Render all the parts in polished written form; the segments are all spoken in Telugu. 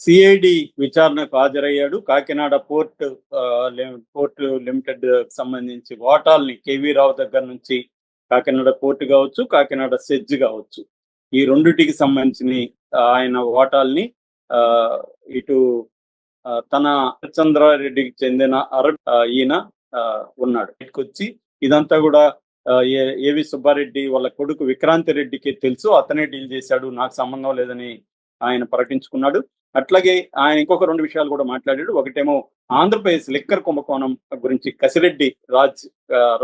సిఐడి విచారణకు హాజరయ్యాడు. కాకినాడ పోర్ట్ లిమిటెడ్ సంబంధించి వాటాల్ని కేవీ రావు దగ్గర నుంచి కాకినాడ పోర్ట్ కావచ్చు, కాకినాడ సెజ్ కావచ్చు, ఈ రెండిటికి సంబంధించిన ఆయన వాటాల్ని ఇటు తన చంద్రారెడ్డికి చెందిన ఈయన ఉన్నాడు. వచ్చి ఇదంతా కూడా ఏవి సుబ్బారెడ్డి వాళ్ళ కొడుకు విక్రాంతి రెడ్డికి తెలుసు, అతనే డీల్ చేశాడు, నాకు సంబంధం లేదని ఆయన ప్రకటించుకున్నాడు. అట్లాగే ఆయన ఇంకొక రెండు విషయాలు కూడా మాట్లాడాడు. ఒకటేమో ఆంధ్రప్రదేశ్ లిక్కర్ కుంభకోణం గురించి కసిరెడ్డి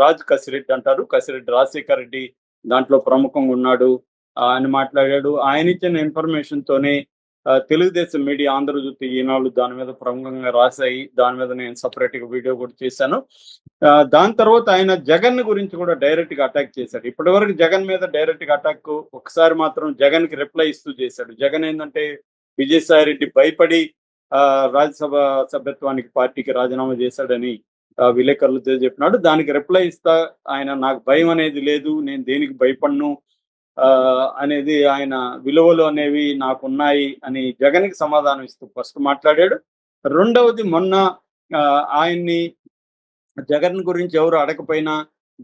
రాజ్ కసిరెడ్డి అంటారు, కసిరెడ్డి రాజశేఖర్ రెడ్డి దాంట్లో ప్రముఖంగా ఉన్నాడు అని మాట్లాడాడు. ఆయన ఇచ్చిన ఇన్ఫర్మేషన్ తోనే తెలుగుదేశం మీడియా, ఆంధ్రజ్యోతి, ఈనాడు దాని మీద ప్రముఖంగా రాశాయి. దాని మీద నేను సపరేట్ గా వీడియో కూడా చేశాను. దాని తర్వాత ఆయన జగన్ గురించి కూడా డైరెక్ట్ గా అటాక్ చేశాడు. ఇప్పటి వరకు జగన్ మీద డైరెక్ట్ గా అటాక్ ఒకసారి మాత్రం జగన్ కి రిప్లై ఇస్తూ చేశాడు. జగన్ ఏంటంటే విజయసాయి రెడ్డి భయపడి రాజ్యసభ సభ్యత్వానికి పార్టీకి రాజీనామా చేశాడని విలేకరులతో చెప్పినాడు. దానికి రిప్లై ఇస్తా ఆయన నాకు భయం అనేది లేదు, నేను దేనికి భయపడను అనేది, ఆయన విలువలు అనేవి నాకున్నాయి అని జగన్కి సమాధానం ఇస్తూ ఫస్ట్ మాట్లాడాడు. రెండవది, మొన్న ఆయన్ని జగన్ గురించి ఎవరు అడగపోయినా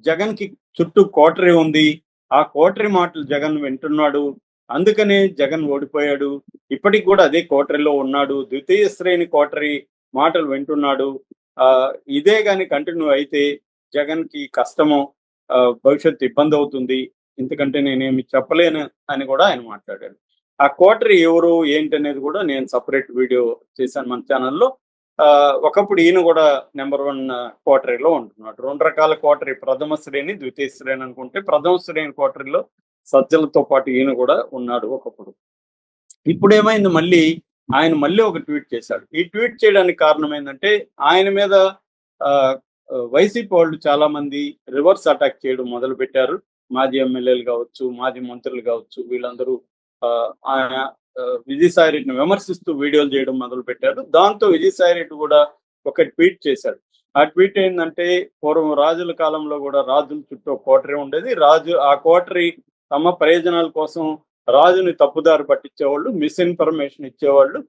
జగన్కి చుట్టూ కోటరీ ఉంది, ఆ కోటరీ మాటలు జగన్ వింటున్నాడు, అందుకనే జగన్ ఓడిపోయాడు, ఇప్పటికి కూడా అదే కోటరీలో ఉన్నాడు, ద్వితీయ శ్రేణి కోటరీ మాటలు వింటున్నాడు, ఇదే కానీ కంటిన్యూ అయితే జగన్కి కష్టము, భవిష్యత్తు ఇబ్బంది అవుతుంది, ఎందుకంటే నేనేమి చెప్పలేను అని కూడా ఆయన మాట్లాడాడు. ఆ కోటరీ ఎవరు ఏంటి అనేది కూడా నేను సపరేట్ వీడియో చేశాను మన ఛానల్లో. ఒకప్పుడు ఈయన కూడా నెంబర్ 1 కోటరీలో ఉంటున్నాడు. 2 రకాల కోటరీ, ప్రథమ శ్రేణి, ద్వితీయ శ్రేణి అనుకుంటే ప్రథమ శ్రేణి కోటరీలో సజ్జలతో పాటు ఈయన కూడా ఉన్నాడు ఒకప్పుడు. ఇప్పుడు ఏమైంది, ఆయన మళ్ళీ ఒక ట్వీట్ చేశాడు. ఈ ట్వీట్ చేయడానికి కారణం ఏంటంటే ఆయన మీద వైసీపీ వాళ్ళు చాలా మంది రివర్స్ అటాక్ చేయడం మొదలు పెట్టారు. మాజీ ఎమ్మెల్యేలు కావచ్చు, మాజీ మంత్రులు కావచ్చు, వీళ్ళందరూ ఆయన విజయసాయి రెడ్డిని విమర్శిస్తూ వీడియోలు చేయడం మొదలు పెట్టారు. దాంతో విజయసాయి రెడ్డి కూడా ఒక ట్వీట్ చేశాడు. ఆ ట్వీట్ ఏంటంటే, పూర్వం రాజుల కాలంలో కూడా రాజుల చుట్టూ కోటరీ ఉండేది, ఆ కోటరీ తమ ప్రయోజనాల కోసం రాజుని తప్పుదారి పట్టించేవాళ్ళు, మిస్ఇన్ఫర్మేషన్ ఇచ్చేవాళ్ళు.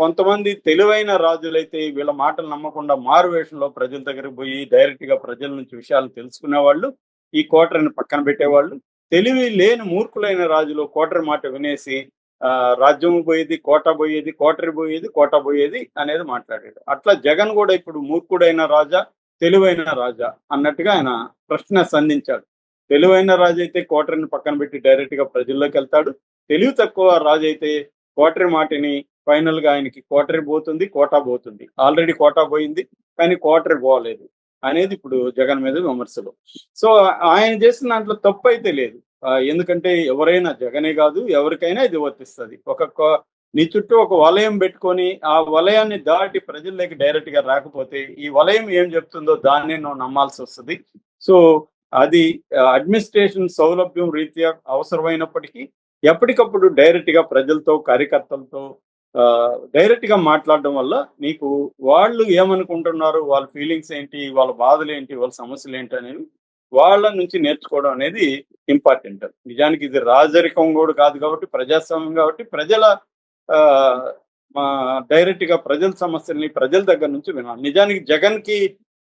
కొంతమంది తెలివైన రాజులైతే వీళ్ళ మాటలు నమ్మకుండా మారువేషంలో ప్రజల దగ్గరికి పోయి డైరెక్ట్ గా ప్రజల నుంచి విషయాలు తెలుసుకునేవాళ్ళు, ఈ కోటరీని పక్కన పెట్టేవాళ్ళు. తెలివి లేని మూర్ఖులైన రాజులు కోటరీ మాట వినేసి రాజ్యం పోయేది, కోట పోయేది, కోటరీ పోయేది, కోట పోయేది అనేది మాట్లాడాడు. అట్లా జగన్ కూడా ఇప్పుడు మూర్ఖుడైన రాజా, తెలివైన రాజా అన్నట్టుగా ఆయన ప్రశ్న సంధించాడు. తెలివైన రాజు అయితే కోటరీని పక్కన పెట్టి డైరెక్ట్ గా ప్రజల్లోకి వెళ్తాడు, తెలివి తక్కువ రాజు అయితే కోటరీ మాటని ఫైనల్ గా ఆయనకి కోటరీ పోతుంది, కోటా పోతుంది. ఆల్రెడీ కోటా పోయింది కానీ కోటరీ పోలేదు అనేది ఇప్పుడు జగన్ మీద విమర్శలు. సో ఆయన చేసిన దాంట్లో తప్పు అయితే లేదు, ఎందుకంటే ఎవరైనా, జగనే కాదు ఎవరికైనా ఇది వర్తిస్తుంది. నీ చుట్టూ ఒక వలయం పెట్టుకొని ఆ వలయాన్ని దాటి ప్రజల్లోకి డైరెక్ట్ గా రాకపోతే ఈ వలయం ఏం చెప్తుందో దాన్ని నువ్వు నమ్మాల్సి వస్తుంది. సో అది అడ్మినిస్ట్రేషన్ సౌలభ్యం రీత్యా అవసరమైనప్పటికీ ఎప్పటికప్పుడు డైరెక్ట్ గా ప్రజలతో, కార్యకర్తలతో డైరెక్ట్ గా మాట్లాడడం వల్ల నీకు వాళ్ళు ఏమనుకుంటున్నారు, వాళ్ళ ఫీలింగ్స్ ఏంటి, వాళ్ళ బాధలు ఏంటి, వాళ్ళ సమస్యలు ఏంటి అనేది వాళ్ళ నుంచి నేర్చుకోవడం అనేది ఇంపార్టెంట్. నిజానికి ఇది రాజరికం కూడా కాదు కాబట్టి, ప్రజాస్వామ్యం కాబట్టి ప్రజల డైరెక్ట్ గా ప్రజల సమస్యల్ని ప్రజల దగ్గర నుంచి వినాలి. నిజానికి జగన్ కి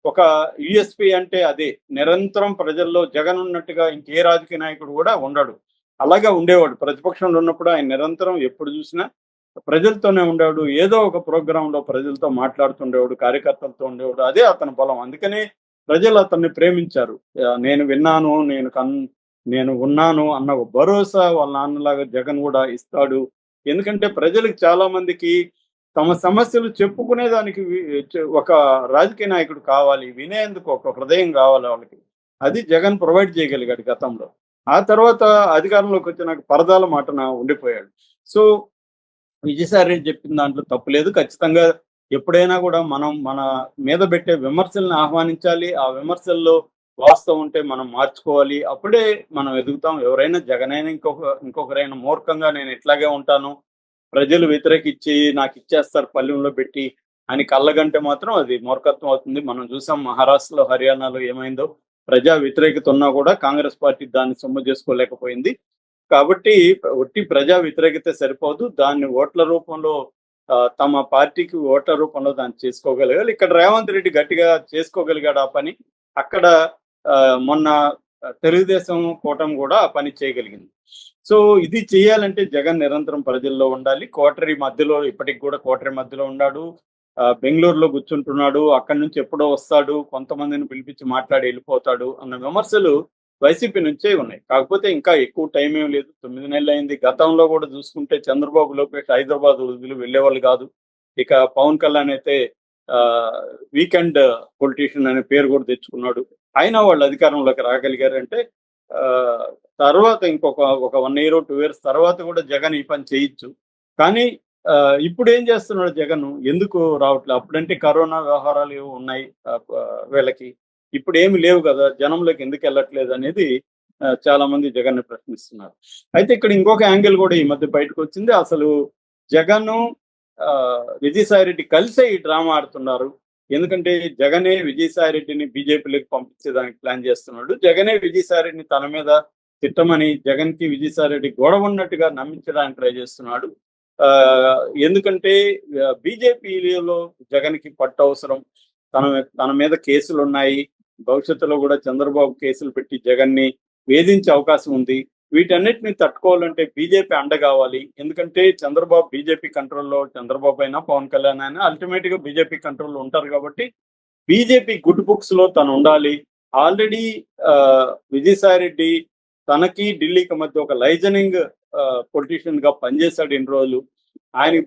ఒక యుఎస్పి అంటే అదే, నిరంతరం ప్రజల్లో జగన్ ఉన్నట్టుగా ఇంకే రాజకీయ నాయకుడు కూడా ఉండడు. అలాగే ఉండేవాడు, ప్రతిపక్షంలో ఉన్నప్పుడు ఆయన నిరంతరం ఎప్పుడు చూసినా ప్రజలతోనే ఉండేవాడు, ఏదో ఒక ప్రోగ్రామ్ లో ప్రజలతో మాట్లాడుతుండేవాడు, కార్యకర్తలతో ఉండేవాడు, అదే అతని బలం. అందుకనే ప్రజలు అతన్ని ప్రేమించారు. నేను విన్నాను, నేను ఉన్నాను అన్న భరోసా వాళ్ళ నాన్నలాగా జగన్ కూడా ఇస్తాడు. ఎందుకంటే ప్రజలకు చాలా మందికి తమ సమస్యలు చెప్పుకునేదానికి ఒక రాజకీయ నాయకుడు కావాలి, వినేందుకు ఒక హృదయం కావాలి వాళ్ళకి. అది జగన్ ప్రొవైడ్ చేయగలిగాడు గతంలో. ఆ తర్వాత అధికారంలోకి వచ్చినాక పరదాల మాటన ఉండిపోయాడు. సో విజయసాయి రెడ్డి చెప్పిన దాంట్లో తప్పు లేదు. ఖచ్చితంగా ఎప్పుడైనా కూడా మనం మన మీద పెట్టే విమర్శలను ఆహ్వానించాలి, ఆ విమర్శల్లో వాస్తవం ఉంటే మనం మార్చుకోవాలి, అప్పుడే మనం ఎదుగుతాం. ఎవరైనా జగనైనా ఇంకొకరైనా మూర్ఖంగా నేను ఇట్లాగే ఉంటాను, ప్రజలు వ్యతిరేకిచ్చి నాకు ఇచ్చేస్తారు పల్లెంలో పెట్టి అని కళ్ళగంటే మాత్రం అది మూర్ఖత్వం అవుతుంది. మనం చూసాం మహారాష్ట్రలో, హర్యానాలో ఏమైందో. ప్రజా వ్యతిరేకత ఉన్నా కూడా కాంగ్రెస్ పార్టీ దాన్ని సొమ్ము చేసుకోలేకపోయింది. కాబట్టి ఒట్టి ప్రజా వ్యతిరేకత సరిపోదు, దాన్ని ఓట్ల రూపంలో తమ పార్టీకి ఓట్ల రూపంలో దాన్ని చేసుకోగలిగారు. ఇక్కడ రేవంత్ రెడ్డి గట్టిగా చేసుకోగలిగాడు ఆ పని. అక్కడ మొన్న తెలుగుదేశం కూటమి కూడా ఆ పని చేయగలిగింది. సో ఇది చేయాలంటే జగన్ నిరంతరం ప్రజల్లో ఉండాలి. కోటరీ మధ్యలో ఇప్పటికి కూడా కోటరీ మధ్యలో ఉన్నాడు. బెంగుళూరులో కూర్చుంటున్నాడు. అక్కడి నుంచి ఎప్పుడో వస్తాడు. కొంతమందిని పిలిపించి మాట్లాడి వెళ్ళిపోతాడు అన్న విమర్శలు వైసీపీ నుంచే ఉన్నాయి. కాకపోతే ఇంకా ఎక్కువ టైం ఏం లేదు. 9 నెలలయింది. గతంలో కూడా చూసుకుంటే చంద్రబాబు, లోకేష్ హైదరాబాద్ వదిలి వెళ్ళేవాళ్ళు కాదు. ఇక పవన్ కళ్యాణ్ అయితే వీకెండ్ పొలిటీషియన్ అనే పేరు కూడా తెచ్చుకున్నాడు. అయినా వాళ్ళు అధికారంలోకి రాగలిగారంటే తర్వాత ఇంకొక 1 ఇయర్ 2 ఇయర్స్ తర్వాత కూడా జగన్ ఈ పని చేయొచ్చు. కానీ ఇప్పుడు ఏం చేస్తున్నాడు జగన్? ఎందుకు రావట్లే? అప్పుడంటే కరోనా వ్యవహారాలు ఏవో ఉన్నాయి వీళ్ళకి. ఇప్పుడు ఏమి లేవు కదా! జనంలోకి ఎందుకు వెళ్ళట్లేదు అనేది చాలా మంది జగన్‌ని ప్రశ్నిస్తున్నారు. అయితే ఇక్కడ ఇంకొక యాంగిల్ కూడా ఈ మధ్య బయటకొచ్చింది. అసలు జగను విజయసాయి రెడ్డి కలిసే ఈ డ్రామా ఆడుతున్నారు. ఎందుకంటే జగనే విజయసాయి రెడ్డిని బీజేపీలోకి పంపించేదానికి ప్లాన్ చేస్తున్నాడు. జగనే విజయసాయి రెడ్డిని తన మీద తిట్టమని జగన్‌కి విజయసాయి రెడ్డి గొడవ ఉన్నట్టుగా నమ్మించడానికి ట్రై చేస్తున్నాడు. ఎందుకంటే బీజేపీలో జగన్‌కి పట్టు అవసరం. తన తన మీద కేసులున్నాయి. భవిష్యత్తులో కూడా చంద్రబాబు కేసులు పెట్టి జగన్‌ని వేధించే అవకాశం ఉంది. వీటన్నిటిని తట్టుకోవాలంటే బీజేపీ అండ కావాలి. ఎందుకంటే చంద్రబాబు బీజేపీ కంట్రోల్‌లో చంద్రబాబు అయినా, పవన్ కళ్యాణ్ అయినా అల్టిమేట్‌గా బీజేపీ కంట్రోల్‌లో ఉంటారు కాబట్టి బీజేపీ గుడ్ బుక్స్‌లో తను ఉండాలి. ఆల్రెడీ విజయసాయి రెడ్డి తనకి ఢిల్లీకి మధ్య ఒక లైజనింగ్ పొలిటీషియన్‌గా పనిచేశాడు ఇన్ని రోజులు. ఆయనకి